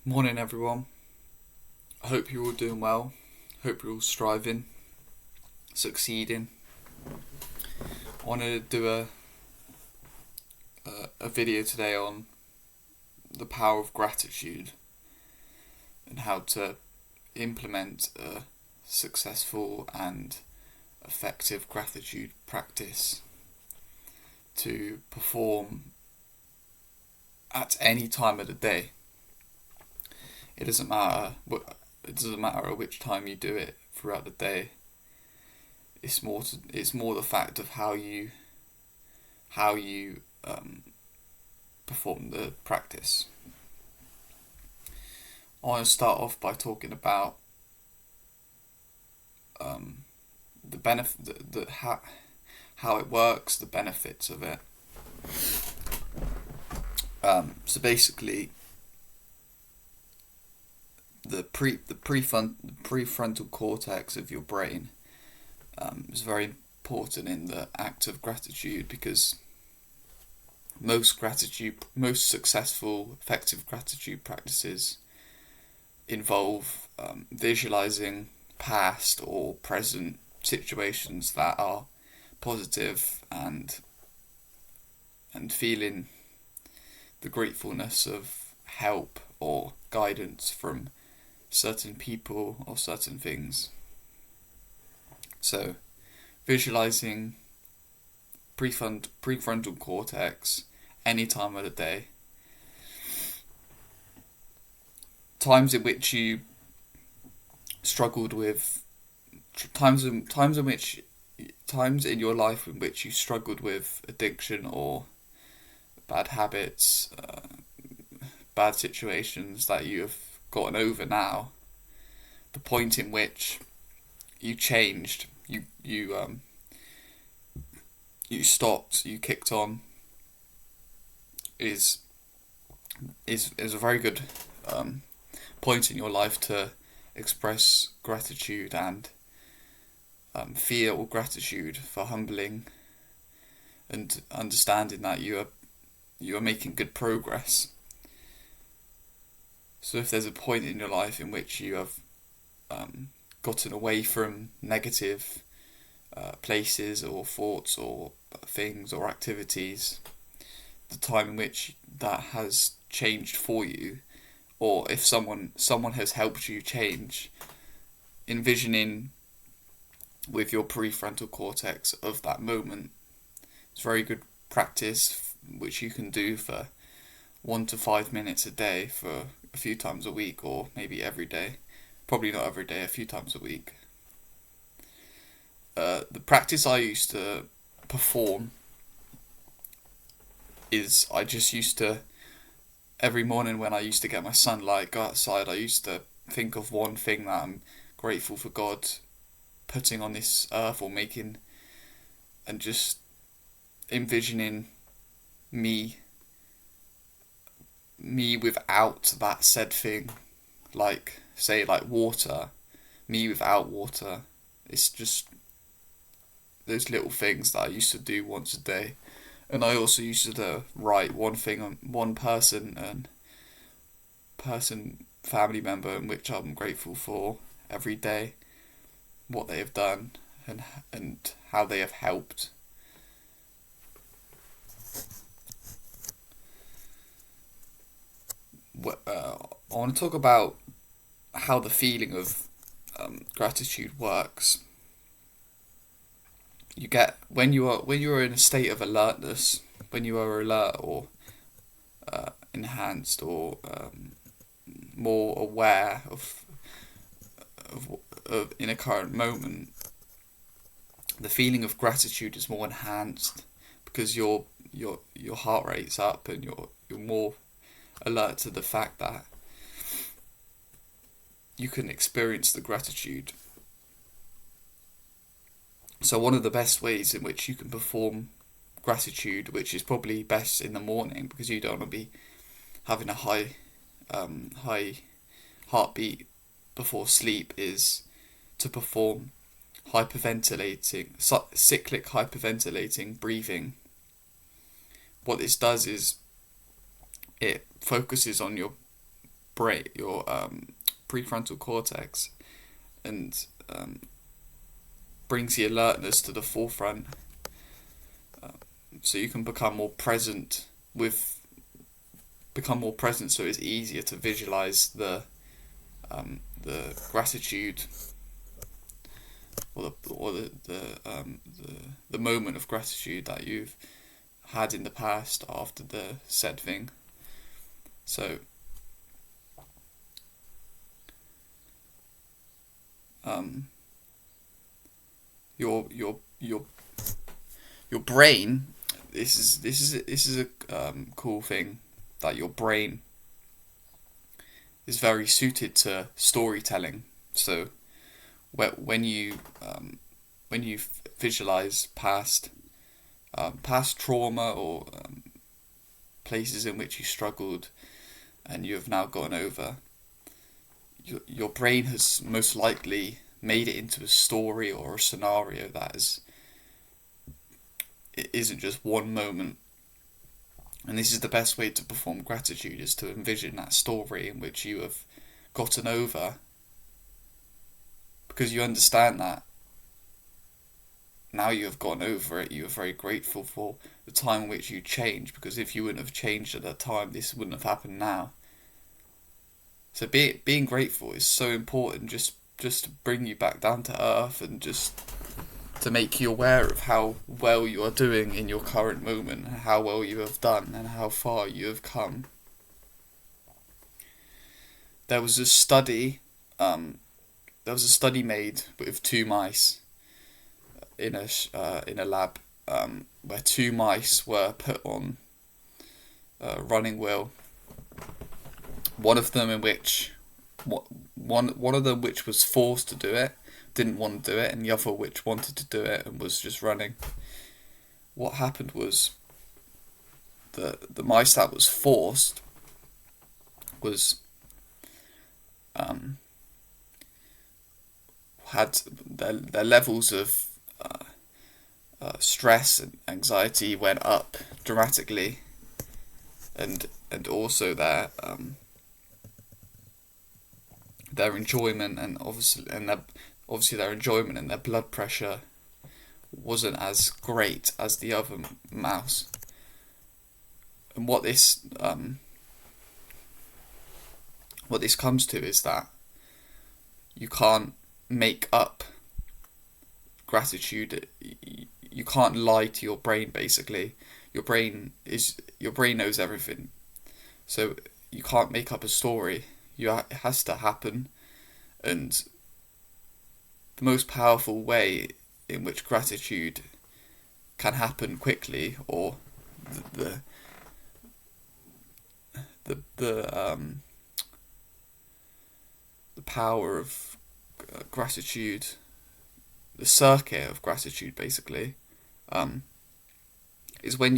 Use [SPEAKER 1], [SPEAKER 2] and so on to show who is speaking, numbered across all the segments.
[SPEAKER 1] Morning, everyone. I hope you're all doing well. Hope you're all striving, succeeding. I wanted to do a video today on the power of gratitude and how to implement a successful and effective gratitude practice to perform at any time of the day. It doesn't matter. It doesn't matter at which time you do it throughout the day. It's more the fact of how you perform the practice. I want to start off by talking about the benefit, how it works, the benefits of it. So basically, the prefrontal cortex of your brain is very important in the act of gratitude, because most successful, effective gratitude practices involve visualizing past or present situations that are positive and feeling the gratefulness of help or guidance from certain people or certain things. So, visualizing prefrontal cortex any time of the day. Times in which you struggled with times in your life in which you struggled with addiction or bad habits, bad situations that you have gotten over now. The point in which you changed, you stopped, you kicked on, is a very good point in your life to express gratitude and feel gratitude for humbling and understanding that you are making good progress. So if there's a point in your life in which you have gotten away from negative places or thoughts or things or activities, the time in which that has changed for you, or if someone has helped you change, envisioning with your prefrontal cortex of that moment, it's very good practice which you can do for 1 to 5 minutes a day for a few times a week, or maybe every day. Probably not every day, a few times a week. The practice I used to perform is I just used to, every morning when I used to get my sunlight, go outside, I used to think of one thing that I'm grateful for God putting on this earth or making, and just envisioning me without that said thing, like water, me without water. It's just those little things that I used to do once a day. And I also used to write one thing on one person family member in which I'm grateful for every day, what they have done and how they have helped. I want to talk about how the feeling of gratitude works. You get when you are in a state of alertness, when you are alert or enhanced or more aware of in a current moment, the feeling of gratitude is more enhanced because your heart rate's up and you're more alert to the fact that you can experience the gratitude. So one of the best ways in which you can perform gratitude, which is probably best in the morning because you don't want to be having a high heartbeat before sleep, is to perform cyclic hyperventilating breathing. What this does is it focuses on your prefrontal cortex, and brings the alertness to the forefront, so you can become more present so it's easier to visualize the gratitude, or the moment of gratitude that you've had in the past after the said thing. So your brain, this is a cool thing, that your brain is very suited to storytelling. So when you visualize past trauma, or places in which you struggled and you have now gone over, your brain has most likely made it into a story or a scenario it isn't just one moment. And this is the best way to perform gratitude, is to envision that story in which you have gotten over, because you understand that now you have gotten over it, you are very grateful for the time in which you changed, because if you wouldn't have changed at that time, this wouldn't have happened now. So being grateful is so important, just to bring you back down to earth, and just to make you aware of how well you are doing in your current moment, and how well you have done, and how far you have come. There was a study made with two mice in a lab, where two mice were put on a running wheel. One of them which was forced to do it, didn't want to do it, and the other which wanted to do it and was just running. What happened was the mice that was forced was had their levels of stress and anxiety went up dramatically, and also their enjoyment, and obviously their enjoyment and their blood pressure wasn't as great as the other mouse. And what this comes to is that you can't make up gratitude. You can't lie to your brain, basically. Your brain knows everything. So you can't make up a story. It has to happen. And the most powerful way in which gratitude can happen quickly, or the power of gratitude, the circuit of gratitude, basically, is when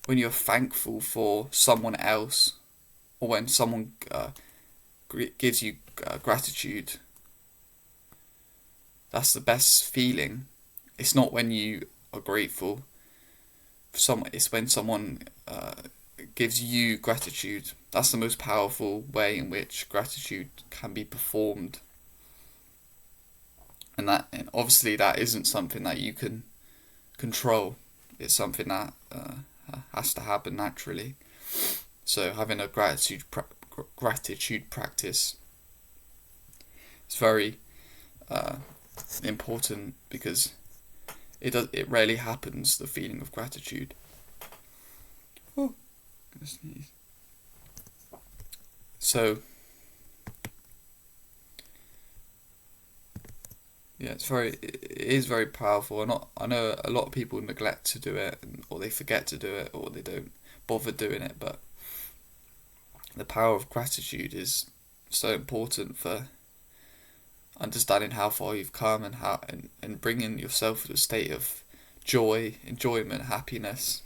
[SPEAKER 1] you're thankful for someone else, or when someone gives you gratitude. That's the best feeling. It's not when you are grateful for someone. It's when someone gives you gratitude. That's the most powerful way in which gratitude can be performed. And obviously that isn't something that you can control. It's something that has to happen naturally. So having a gratitude practice is very important, because it rarely happens, the feeling of gratitude. Oh, I'm gonna sneeze. So yeah, it is very powerful. I know a lot of people neglect to do it, or they forget to do it, or they don't bother doing it, but the power of gratitude is so important for understanding how far you've come, and bringing yourself to a state of joy, enjoyment, happiness.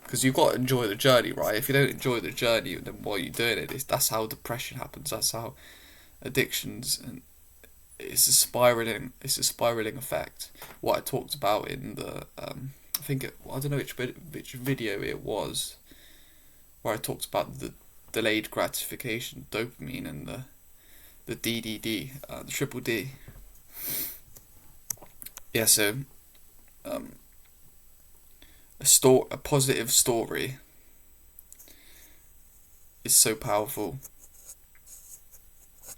[SPEAKER 1] Because you've got to enjoy the journey, right? If you don't enjoy the journey, then while you're doing it, that's how depression happens. That's how addictions, and it's a spiraling effect. What I talked about in the I don't know which video it was, where I talked about the delayed gratification, dopamine, and the DDD, the triple D. Yeah, so a positive story is so powerful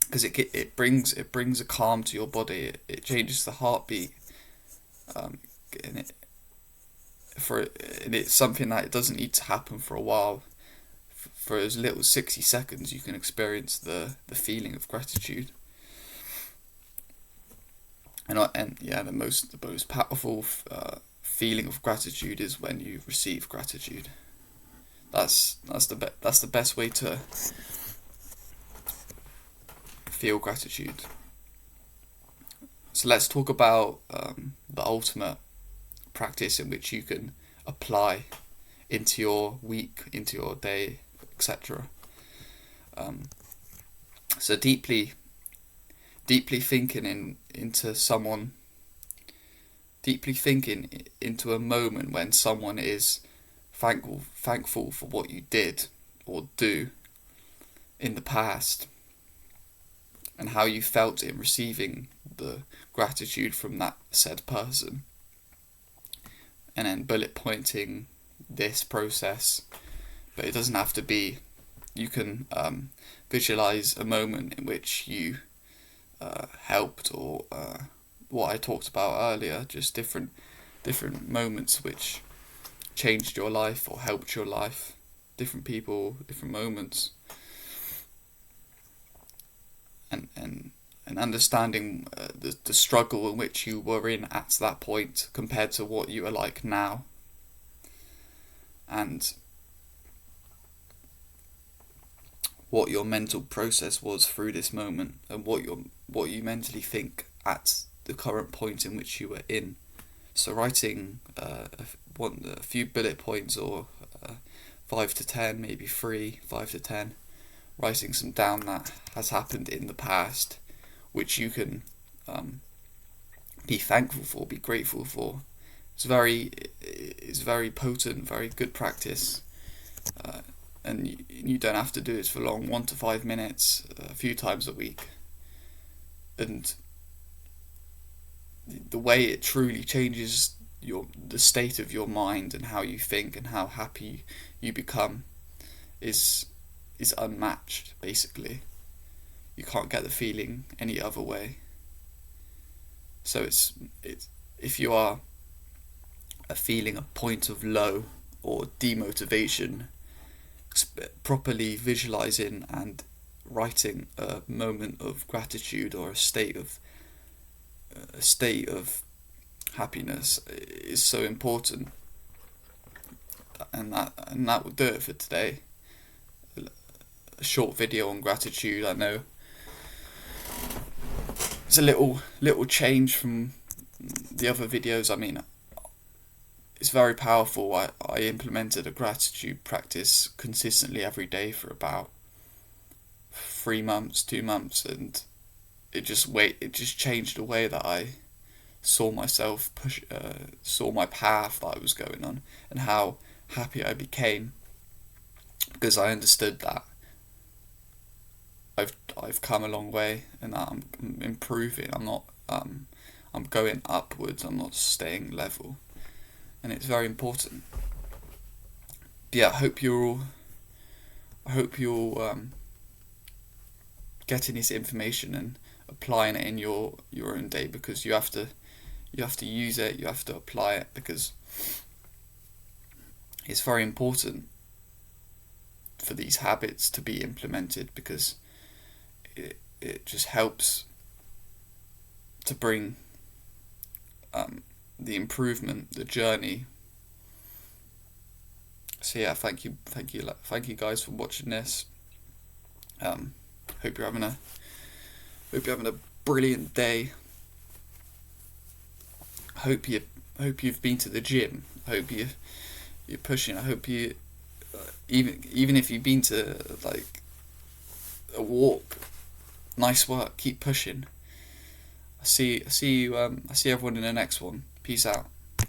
[SPEAKER 1] because it brings a calm to your body. It changes the heartbeat, and it's something that it doesn't need to happen for a while. For as little as 60 seconds, you can experience the feeling of gratitude. And the most powerful feeling of gratitude is when you receive gratitude. That's the best way to feel gratitude. So let's talk about the ultimate practice in which you can apply into your week, into your day, etc. So deeply thinking into a moment when someone is thankful for what you did or do in the past, and how you felt in receiving the gratitude from that said person, and then bullet pointing this process. But it doesn't have to be. You can visualize a moment in which you helped, or what I talked about earlier, just different moments which changed your life or helped your life, different people, different moments, and understanding the struggle in which you were in at that point compared to what you are like now, and what your mental process was through this moment, and what you mentally think at the current point in which you were in. So writing a few bullet points, or 5 to 10, maybe 5 to 10, writing some down that has happened in the past, which you can be thankful for, be grateful for. It's very potent, very good practice. And you don't have to do it for long, 1 to 5 minutes, a few times a week. And the way it truly changes the state of your mind and how you think and how happy you become is unmatched, basically. You can't get the feeling any other way. So it's if you are feeling a point of low or demotivation, properly visualizing and writing a moment of gratitude or a state of happiness is so important. And that will do it for today. A short video on gratitude. I know it's a little change from the other videos. I mean, it's very powerful. I implemented a gratitude practice consistently every day for about 2 months, and it just changed the way that I saw myself, saw my path that I was going on, and how happy I became, because I understood that I've come a long way, and that I'm improving. I'm going upwards. I'm not staying level. And it's very important. Yeah, I hope you're getting this information and applying it in your own day, because you have to use it, you have to apply it, because it's very important for these habits to be implemented, because it just helps to bring the improvement, the journey. So yeah, thank you guys for watching this. Hope you're having a brilliant day. Hope you've been to the gym. Hope you're pushing. I hope you even if you've been to like a walk. Nice work. Keep pushing. I see everyone in the next one. Peace out.